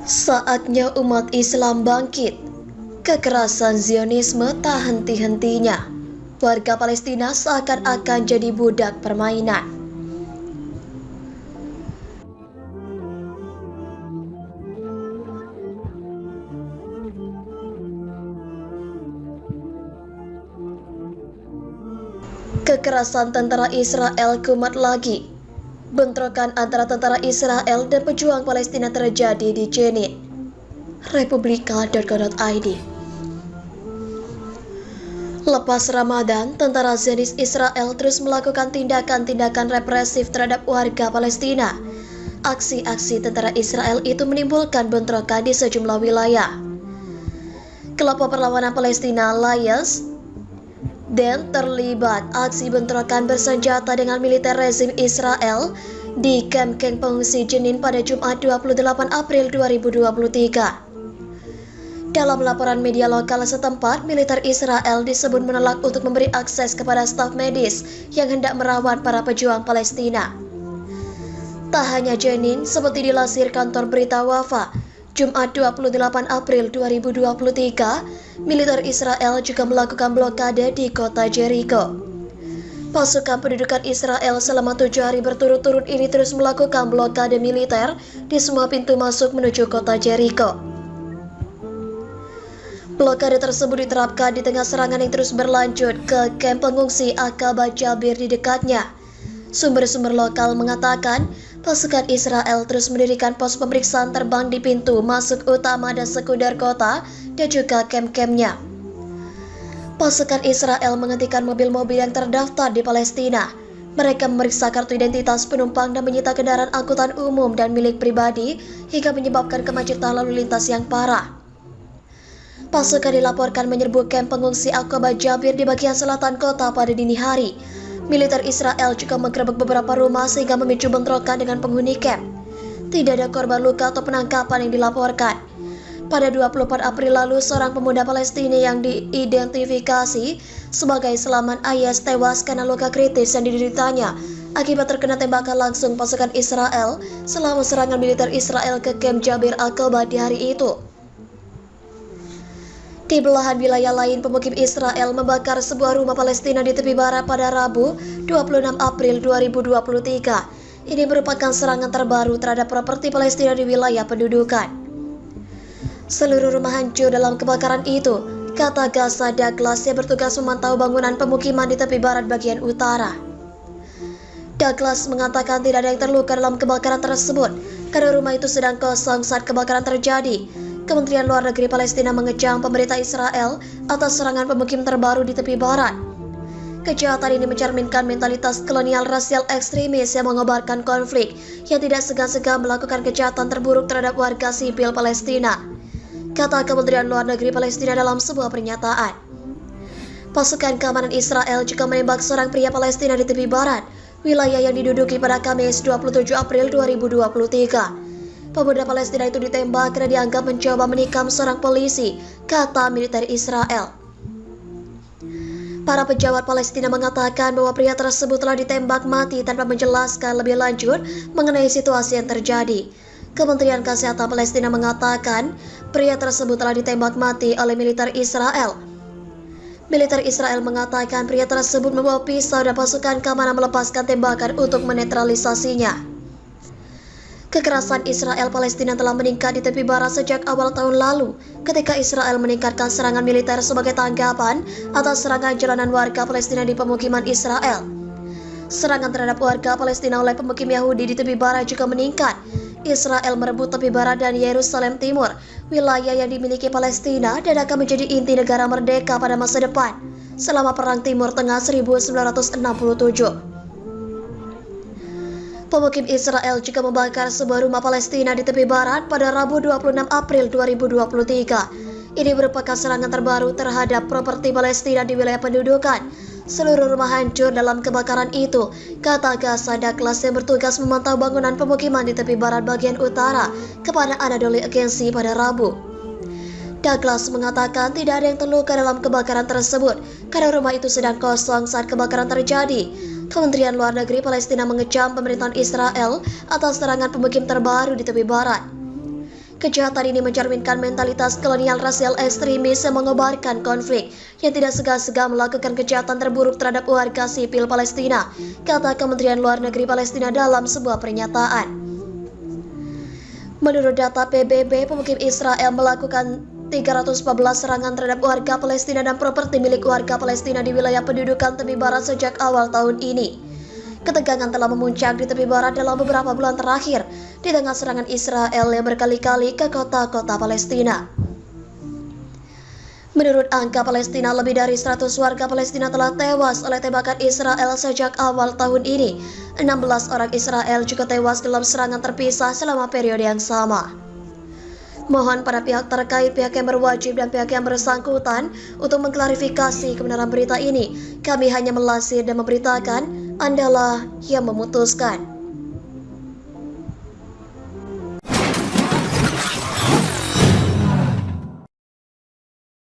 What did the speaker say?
Saatnya umat Islam bangkit. Kekerasan Zionisme tak henti-hentinya. Warga Palestina seakan-akan jadi budak permainan. Kekerasan tentara Israel kumat lagi. Bentrokan antara tentara Israel dan pejuang Palestina terjadi di Jenin. Republika.co.id. Lepas Ramadan, tentara Zionis Israel terus melakukan tindakan-tindakan represif terhadap warga Palestina. Aksi-aksi tentara Israel itu menimbulkan bentrokan di sejumlah wilayah. Kelompok perlawanan Palestina Lions dan terlibat aksi bentrokan bersenjata dengan militer rezim Israel di kamp pengungsi Jenin pada Jumat 28 April 2023. Dalam laporan media lokal setempat, militer Israel disebut menolak untuk memberi akses kepada staf medis yang hendak merawat para pejuang Palestina. Tak hanya Jenin, seperti dilansir kantor berita Wafa, Jumat 28 April 2023, militer Israel juga melakukan blokade di kota Jericho. Pasukan pendudukan Israel selama 7 hari berturut-turut ini terus melakukan blokade militer di semua pintu masuk menuju kota Jericho. Blokade tersebut diterapkan di tengah serangan yang terus berlanjut ke kamp pengungsi Aqaba Jabir di dekatnya. Sumber-sumber lokal mengatakan pasukan Israel terus mendirikan pos pemeriksaan terbang di pintu masuk utama dan sekunder kota dan juga kamp-kampnya. Pasukan Israel menghentikan mobil-mobil yang terdaftar di Palestina. Mereka memeriksa kartu identitas penumpang dan menyita kendaraan angkutan umum dan milik pribadi hingga menyebabkan kemacetan lalu lintas yang parah. Pasukan dilaporkan menyerbu kamp pengungsi Aqaba Jabir di bagian selatan kota pada dini hari. Militer Israel juga menggerebek beberapa rumah sehingga memicu bentrokan dengan penghuni kamp. Tidak ada korban luka atau penangkapan yang dilaporkan. Pada 24 April lalu, seorang pemuda Palestina yang diidentifikasi sebagai Selamat Ayas tewas karena luka kritis yang dideritanya akibat terkena tembakan langsung pasukan Israel selama serangan militer Israel ke kamp Jabir Aqaba di hari itu. Di belahan wilayah lain, pemukim Israel membakar sebuah rumah Palestina di tepi barat pada Rabu 26 April 2023. Ini merupakan serangan terbaru terhadap properti Palestina di wilayah pendudukan. Seluruh rumah hancur dalam kebakaran itu, kata Gaza Douglas yang bertugas memantau bangunan pemukiman di tepi barat bagian utara. Douglas mengatakan tidak ada yang terluka dalam kebakaran tersebut karena rumah itu sedang kosong saat kebakaran terjadi. Kementerian Luar Negeri Palestina mengecam pemerintah Israel atas serangan pemukim terbaru di tepi barat. Kejahatan ini mencerminkan mentalitas kolonial rasial ekstremis yang mengobarkan konflik yang tidak segan-segan melakukan kejahatan terburuk terhadap warga sipil Palestina, kata Kementerian Luar Negeri Palestina dalam sebuah pernyataan. Pasukan keamanan Israel juga menembak seorang pria Palestina di tepi barat, wilayah yang diduduki pada Kamis 27 April 2023. Pemuda Palestina itu ditembak karena dianggap mencoba menikam seorang polisi, kata militer Israel. Para pejabat Palestina mengatakan bahwa pria tersebut telah ditembak mati tanpa menjelaskan lebih lanjut mengenai situasi yang terjadi. Kementerian Kesehatan Palestina mengatakan pria tersebut telah ditembak mati oleh militer Israel. Militer Israel mengatakan pria tersebut membawa pisau dan pasukan keamanan melepaskan tembakan untuk menetralisasinya. Kekerasan Israel Palestina telah meningkat di tepi barat sejak awal tahun lalu ketika Israel meningkatkan serangan militer sebagai tanggapan atas serangan jalanan warga Palestina di pemukiman Israel. Serangan terhadap warga Palestina oleh pemukim Yahudi di tepi barat juga meningkat. Israel merebut tepi barat dan Yerusalem Timur, wilayah yang dimiliki Palestina dan akan menjadi inti negara merdeka pada masa depan selama Perang Timur Tengah 1967. Pemukim Israel juga membakar sebuah rumah Palestina di tepi barat pada Rabu 26 April 2023. Ini merupakan serangan terbaru terhadap properti Palestina di wilayah pendudukan. Seluruh rumah hancur dalam kebakaran itu, kata Gaza Douglas yang bertugas memantau bangunan pemukiman di tepi barat bagian utara kepada Anadolu Agency pada Rabu. Douglas mengatakan tidak ada yang terluka dalam kebakaran tersebut karena rumah itu sedang kosong saat kebakaran terjadi. Kementerian Luar Negeri Palestina mengecam pemerintahan Israel atas serangan pemukim terbaru di tepi barat. Kejahatan ini mencerminkan mentalitas kolonial rasial ekstremis yang mengobarkan konflik, yang tidak segan-segan melakukan kejahatan terburuk terhadap warga sipil Palestina, kata Kementerian Luar Negeri Palestina dalam sebuah pernyataan. Menurut data PBB, pemukim Israel melakukan 314 serangan terhadap warga Palestina dan properti milik warga Palestina di wilayah pendudukan tepi barat sejak awal tahun ini. Ketegangan telah memuncak di tepi barat dalam beberapa bulan terakhir di tengah serangan Israel yang berkali-kali ke kota-kota Palestina. Menurut angka Palestina, lebih dari 100 warga Palestina telah tewas oleh tembakan Israel sejak awal tahun ini. 16 orang Israel juga tewas dalam serangan terpisah selama periode yang sama. Mohon pada pihak terkait, pihak yang berwajib dan pihak yang bersangkutan untuk mengklarifikasi kebenaran berita ini. Kami hanya melasir dan memberitakan, Andalah yang memutuskan.